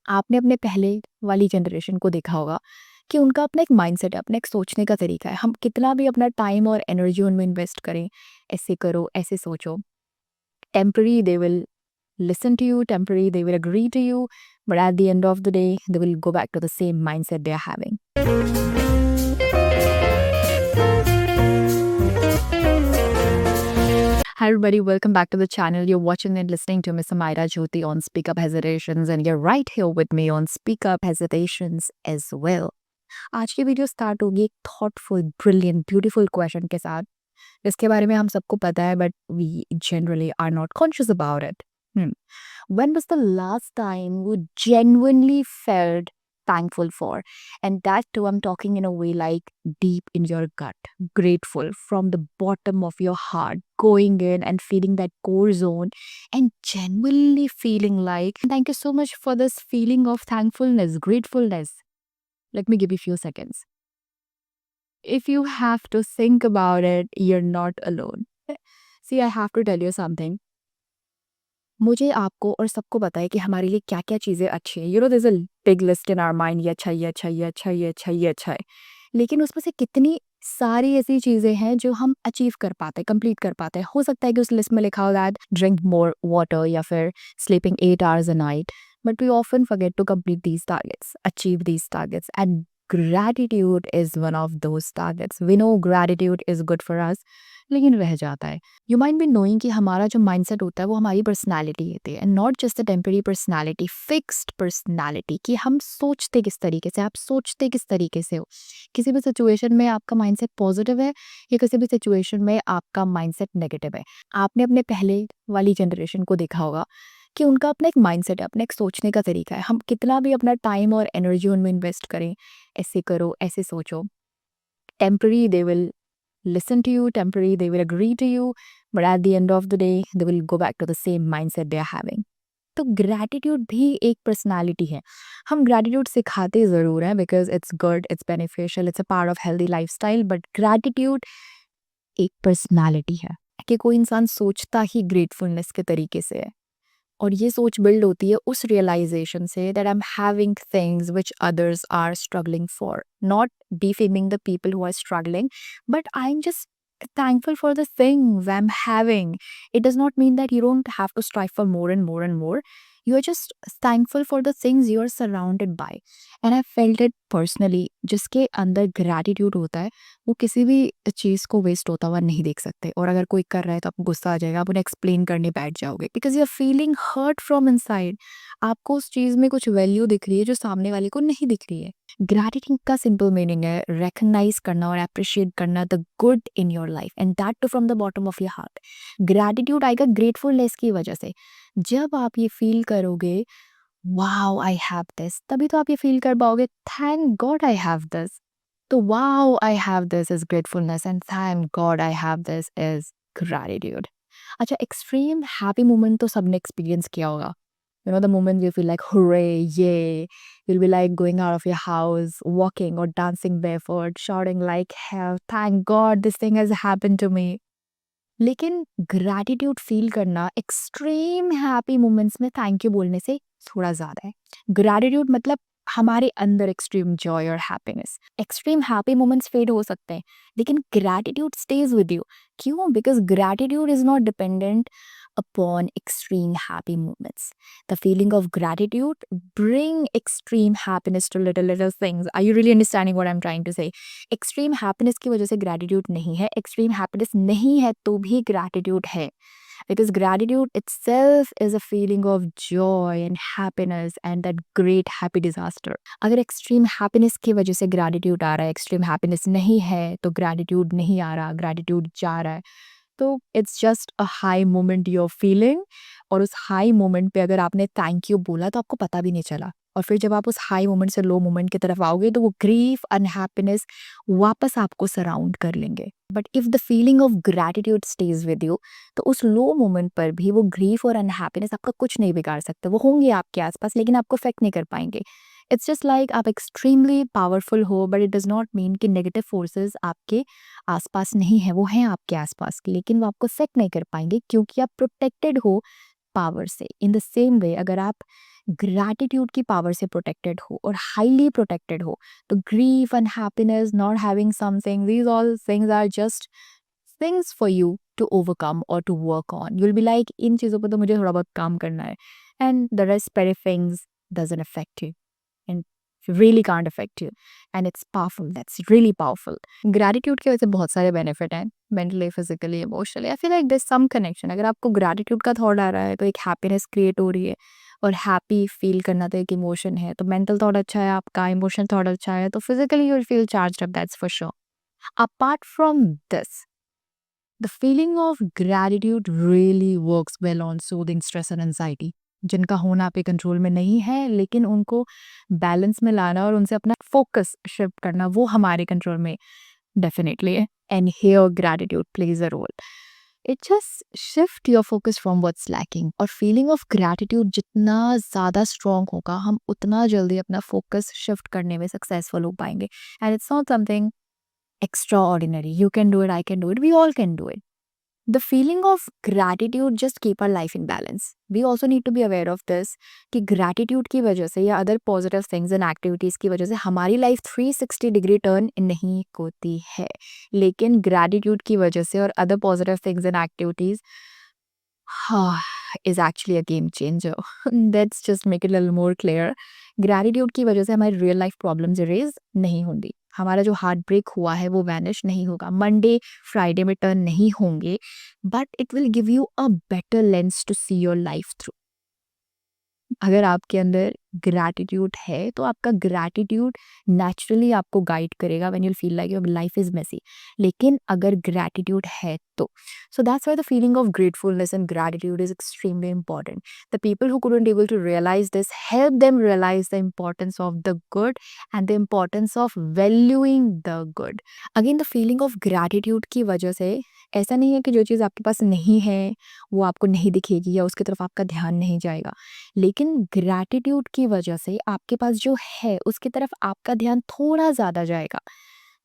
आपने अपने पहले वाली जनरेशन को देखा होगा कि उनका अपना एक माइंडसेट है, अपना एक सोचने का तरीका है। हम कितना भी अपना टाइम और एनर्जी उनमें इन्वेस्ट करें, ऐसे करो, ऐसे सोचो, temporary they will listen to you, temporary they will agree to you, but at the end of the day they will go back to the same mindset they are having. Hi everybody, welcome back to the channel. You're watching and listening to Miss Amira Jyoti on Speak Up Hesitations, and you're right here with me on Speak Up Hesitations as well. आज की video start होगी एक thoughtful, brilliant, beautiful question के साथ, जिसके बारे में हम सबको पता है but we generally are not conscious about it. When was the last time you genuinely felt thankful for? And that too, I'm talking in a way like deep in your gut, grateful from the bottom of your heart, going in and feeling that core zone and genuinely feeling like, thank you so much for this feeling of thankfulness, gratefulness. Let me give you a few seconds. If you have to think about it, you're not alone. See, I have to tell you something. मुझे, आपको और सबको पता है कि हमारे लिए क्या-क्या चीज़ें अच्छी हैं. There is a big list in our mind, ये अच्छा, ये अच्छा, ये अच्छा, ये अच्छा, ये अच्छा है. लेकिन उसमें से कितनी सारी ऐसी चीज़ें हैं जो हम अचीव कर पाते हैं, कंप्लीट कर पाते हैं. हो सकता है कि उस लिस्ट में लिखा हो दैट ड्रिंक मोर वाटर या फिर sleeping 8 hours a night. But we often forget to complete these targets, achieve these targets, and gratitude is one of those targets. We know gratitude is good for us, लेकिन रह जाता है. You might be knowing कि हमारा जो mindset होता है वो हमारी पर्सनैलिटी होती है, and not just a temporary personality, fixed personality. कि हम सोचते किस तरीके से, आप सोचते किस तरीके से हो. किसी भी सिचुएशन में आपका माइंडसेट पॉजिटिव है या किसी भी सिचुएशन में आपका माइंडसेट नेगेटिव है. आपने अपने पहले वाली जनरेशन को देखा होगा कि उनका अपना एक माइंडसेट है, अपना एक सोचने का तरीका है. हम कितना भी अपना टाइम और एनर्जी उनमें इन्वेस्ट करें, ऐसे करो, ऐसे सोचो, temporary they will listen to you, temporary they will agree to you, but at the end of the day they will go back to the same mindset they are having. तो gratitude भी एक personality है. हम gratitude सिखाते ज़रूर हैं because it's good, it's beneficial, it's a part of healthy lifestyle, but gratitude एक personality है कि कोई इंसान सोचता ही ग्रेटफुलनेस के तरीके से है. और ये सोच बिल्ड होती है उस रियलाइजेशन से that I am having things which others are struggling for. Not defaming the people who are struggling, but I am just thankful for the things I'm having. It does not mean that you don't have to strive for more and more and more. You are just thankful for the things you are surrounded by. And I felt it personally. जिसके अंदर gratitude होता है वो किसी भी चीज़ को waste होता हुआ नहीं देख सकते. और अगर कोई कर रहा है तो आपको गुस्सा आ जाएगा, आप उन्हें एक्सप्लेन करने बैठ जाओगे because you are feeling hurt from inside. आपको उस चीज़ में कुछ वैल्यू दिख रही है जो सामने वाले को नहीं दिख रही है. ग्रैटिट्यूड का सिंपल मीनिंग है रिकग्नाइज करना और अप्रिशिएट करना the good in your life, and that too from the bottom of your heart. Gratitude आएगा ग्रेटफुलनेस की वजह से. जब आप ये फील करोगे वाओ आई हैव दिस, तभी तो आप ये फील कर पाओगे thank God I have this. तो wow I have this is gratefulness, and thank God I have this is gratitude. अच्छा, एक्सट्रीम हैप्पी मोमेंट तो सबने एक्सपीरियंस किया होगा. The moment you feel like hooray, yay, you'll be like going out of your house, walking or dancing barefoot, shouting like hell, thank God this thing has happened to me. लेकिन gratitude feel करना extreme happy moments में thank you बोलने से थोड़ा ज़्यादा है. Gratitude मतलब हमारे अंदर एक्सट्रीम जॉय और happiness. Extreme happy moments fade हो सकते हैं लेकिन ग्रैटिट्यूड स्टेज विद यू. क्यों? Because gratitude is not dependent upon extreme happy moments. The feeling of gratitude bring extreme happiness to little things. Are you really understanding what I'm trying to say? Extreme happiness की वजह से gratitude नहीं है. Extreme happiness नहीं है तो भी gratitude है. Because gratitude itself is a feeling of joy and happiness and that great happy disaster. अगर extreme happiness की वजह से gratitude आ रहा है, extreme happiness नहीं है तो gratitude नहीं आ रहा, gratitude जा रहा है, तो it's just a high moment you are feeling. और उस हाई मोमेंट पे अगर आपने थैंक यू बोला तो आपको पता भी नहीं चला. और फिर जब आप उस हाई मोमेंट से लो मोमेंट की तरफ आओगे तो वो ग्रीफ, अनहैप्पीनेस वापस आपको सराउंड कर लेंगे. But if the feeling of gratitude stays with you, तो उस लो मोमेंट पर भी वो ग्रीफ और अनहैप्पीनेस आपका कुछ नहीं बिगाड़ सकते. वो होंगे आपके आसपास लेकिन आपको अफेक्ट नहीं कर पाएंगे. इट्स जस्ट लाइक आप एक्सट्रीमली पावरफुल हो, but it does not mean कि नेगेटिव फोर्सेस आपके आसपास नहीं है. वो हैं आपके आसपास लेकिन वो आपको अफेक्ट नहीं कर पाएंगे क्योंकि आप प्रोटेक्टेड हो पावर से. इन द सेम वे, अगर आप ग्रैटिट्यूड की पावर से प्रोटेक्टेड हो और हाईली प्रोटेक्टेड हो, तो grief, unhappiness, not having something, these all things are just things for you to overcome or to work on. You'll be like, इन चीज़ों पे तो मुझे थोड़ा बहुत काम करना है, and the rest petty things doesn't affect you and really can't affect you, and it's powerful. That's really powerful. Gratitude की वजह से बहुत सारे benefit हैं, mentally, physically, emotionally. I feel like there's some connection. अगर आपको gratitude का thought आ रहा है तो एक happiness create हो रही है, और happy feel करना तो एक emotion है, तो mental thought अच्छा है आपका, emotion thought अच्छा है, तो physically you'll feel charged up. That's for sure. Apart from this, the feeling of gratitude really works well on soothing stress and anxiety. जिनका होना आपके कंट्रोल में नहीं है, लेकिन उनको बैलेंस में लाना और उनसे अपना फोकस शिफ्ट करना वो हमारे कंट्रोल में डेफिनेटली है. And here gratitude plays a role. It just shift your focus from what's lacking. और फीलिंग ऑफ ग्रैटिट्यूड जितना ज़्यादा स्ट्रॉन्ग होगा, हम उतना जल्दी अपना फोकस शिफ्ट करने में सक्सेसफुल हो पाएंगे. And it's not something extraordinary. You can do it, I can do it, we all can do it. The feeling of gratitude just keep our life in balance. We also need to be aware of this कि gratitude की वजह से या other positive things and activities की वजह से हमारी life 360 degree turn नहीं होती है, लेकिन gratitude की वजह से और other positive things and activities is actually a game changer. Let's just make it a little more clear. Gratitude की वजह से हमारी real life problems erase नहीं होंगी. हमारा जो हार्ट ब्रेक हुआ है वो वैनिश नहीं होगा, मंडे फ्राइडे में टर्न नहीं होंगे, but it will give you a better lens to see your life through. अगर आपके अंदर ग्रैटिट्यूड है तो आपका ग्रैटिट्यूड नेचुरली आपको गाइड करेगा when you feel like your life is messy. लेकिन अगर ग्रैटिट्यूड है तो so that's why the feeling of gratefulness and gratitude is extremely important. The people who couldn't able to realise this, help them realise the importance of the good and the importance of valuing the good. Again the feeling of gratitude की वजह से ऐसा नहीं है कि जो चीज़ आपके पास नहीं है वो आपको नहीं दिखेगी या उसकी तरफ आपका ध्यान नहीं जाएगा, लेकिन ग्रैटिट्यूड की वजह से आपके पास जो है उसकी तरफ आपका ध्यान थोड़ा ज़्यादा जाएगा.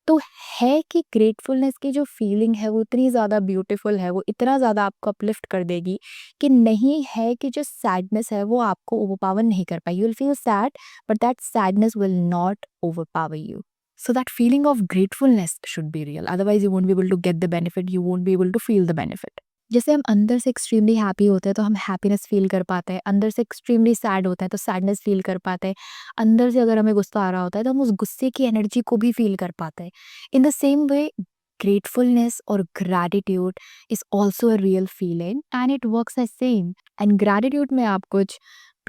तो है कि ग्रेटफुलनेस की जो फीलिंग है वो इतनी ज़्यादा ब्यूटीफुल है, वो इतना ज़्यादा आपको अपलिफ्ट कर देगी कि नहीं है कि जो सैडनेस है वो आपको ओवरपावर नहीं कर पाई. You will feel sad but that sadness will not overpower you. So that feeling of gratefulness should be real. Otherwise, you won't be able to get the benefit. You won't be able to feel the benefit. जैसे हम अंदर से extremely happy होते हैं तो हम happiness feel कर पाते हैं, अंदर से एक्सट्रीमली सैड होते हैं तो सैडनेस फील कर पाते हैं, अंदर से अगर हमें गुस्सा आ रहा होता है तो हम उस गुस्से की एनर्जी को भी फील कर पाते हैं. In the same way gratefulness or gratitude is also a real feeling and it works the same. And gratitude में आप कुछ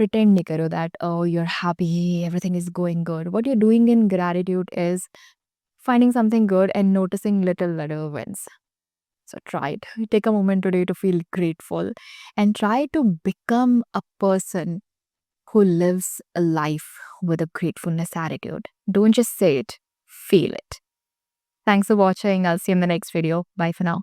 pretend नहीं करो that oh you're happy, everything is going good. What you're doing in gratitude is finding something good and noticing little wins. So try it. Take a moment today to feel grateful and try to become a person who lives a life with a gratefulness attitude. Don't just say it, feel it. Thanks for watching. I'll see you in the next video. Bye for now.